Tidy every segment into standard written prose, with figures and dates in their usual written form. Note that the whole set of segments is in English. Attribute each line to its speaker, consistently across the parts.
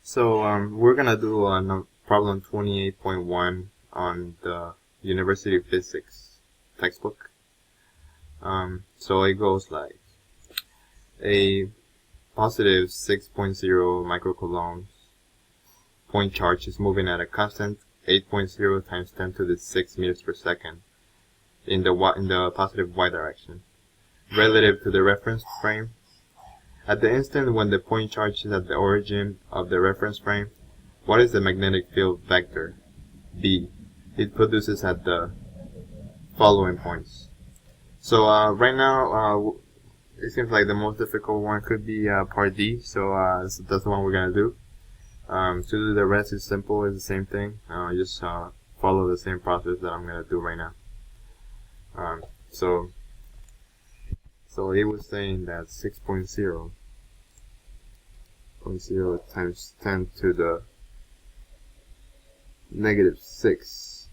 Speaker 1: So we're gonna do problem 28.1 on the University of Physics textbook. So it goes like a positive 6.0 microcoulombs point charge is moving at a constant 8.0 times 10 to the 6 meters per second in the positive y direction relative to the reference frame. At the instant when the point charge is at the origin of the reference frame, what is the magnetic field vector B it produces at the following points? So right now, it seems like the most difficult one could be part D, so that's the one we're going to do. To do the rest is simple, it's the same thing. Just follow the same process that I'm going to do right now. So it was saying that 6.0 times 10 to the negative 6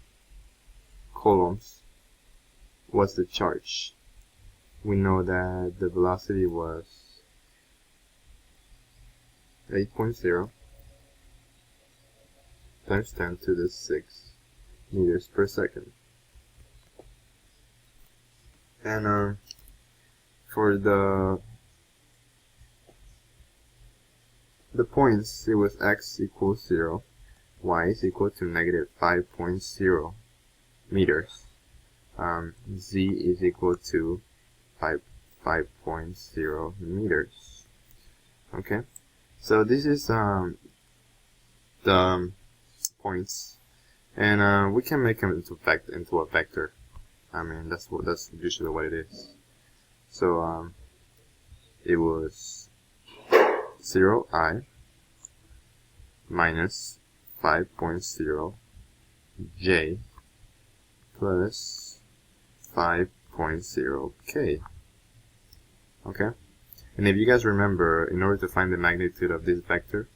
Speaker 1: coulombs was the charge. We know that the velocity was 8.0 times 10 to the 6 meters per second. And for the points, it was x equals 0, y is equal to negative 5.0 meters, z is equal to 5.0 meters. Okay, so this is the points, and we can make them into a vector. I mean, that's usually what it is. So it was 0i minus 5.0 j plus 5.0 k. Okay, and if you guys remember, in order to find the magnitude of this vector,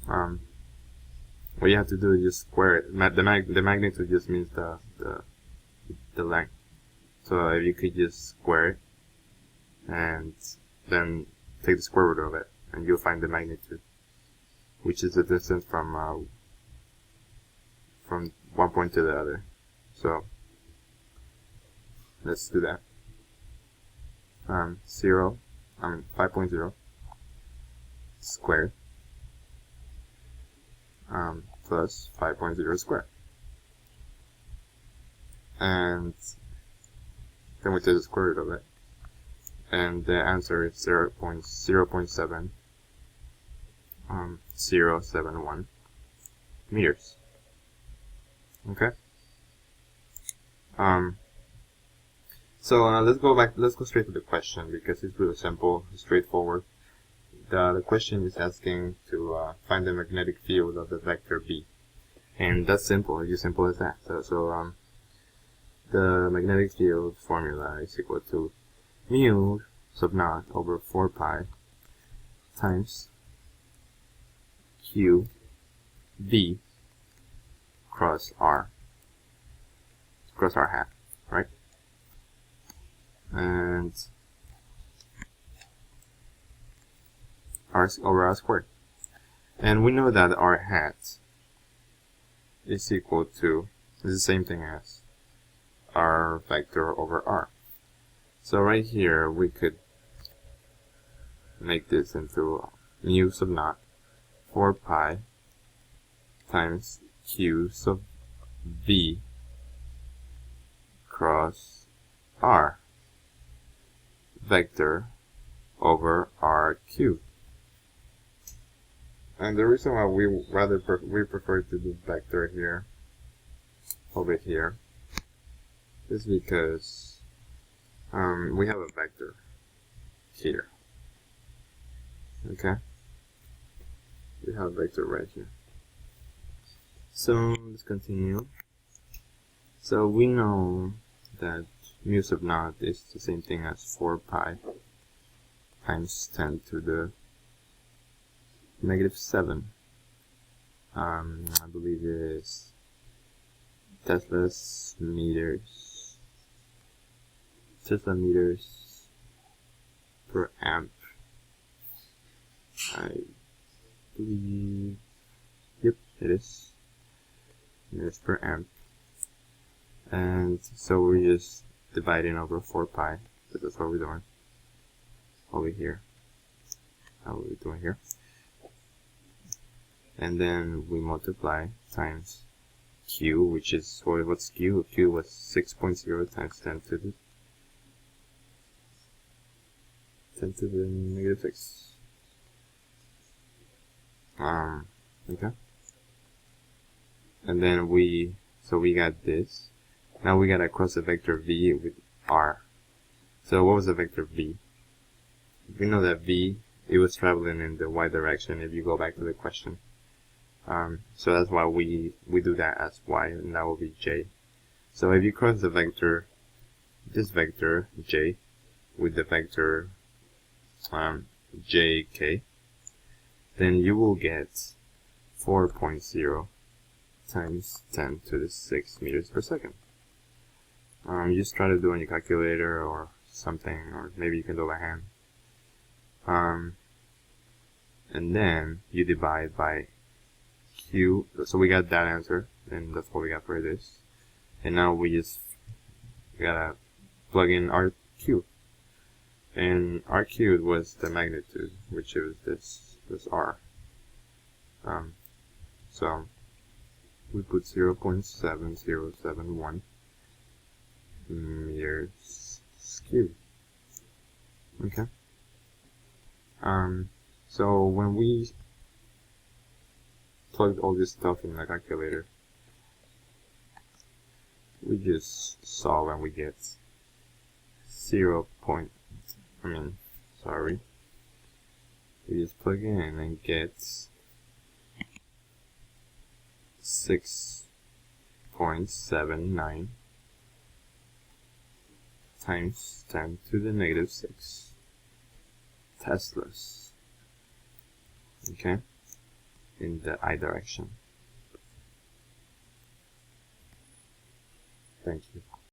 Speaker 1: what you have to do is just square it. The magnitude just means the length. So if you could just square it and then take the square root of it, and you'll find the magnitude, which is the distance from one point to the other. So let's do that. 5.0 squared plus 5.0 squared, and then we take the square root of it, and the answer is 0.071 meters. Okay. So let's go straight to the question, because it's really simple, straightforward. The question is asking to find the magnetic field of the vector B, and that's simple. It's as simple as that. So the magnetic field formula is equal to mu sub naught over 4 pi times q v cross r hat, right? And r over r squared. And we know that r hat is equal to, is the same thing as r vector over r. So right here we could make this into mu sub naught 4 pi times q sub v cross r vector over r cubed. And the reason why we prefer to do vector here over here is because we have a vector here. Okay, we have a vector right here. So let's continue. So we know that mu sub naught is the same thing as 4 pi times 10 to the negative 7. I believe it is Tesla meters per amp. I believe, yep, it is meters per amp. And so we're just dividing over 4 pi, so that's what we're doing over here. How we're doing here. And then we multiply times Q, which is, what's Q? Q was 6.0 times 10 to the negative 6. Okay. And then we got this. Now we gotta cross a vector V with R. So what was the vector V? We know that V, it was traveling in the y direction if you go back to the question. So that's why we do that as y, and that will be j. So if you cross the vector, this vector j, with the vector jk, then you will get 4.0 times 10 to the 6 meters per second. Just try to do it on your calculator or something, or maybe you can do it by hand. And then you divide by Q, so we got that answer, and that's what we got for this. And now we just gotta plug in our Q. And R cubed was the magnitude, which is this R. So we put 0.7071 meters cubed. Okay. So when we plugged all this stuff in the calculator, we just solve and we get 0. We just plug in and get 6.79 times 10 to the negative 6 Teslas. Okay, in the I direction. Thank you.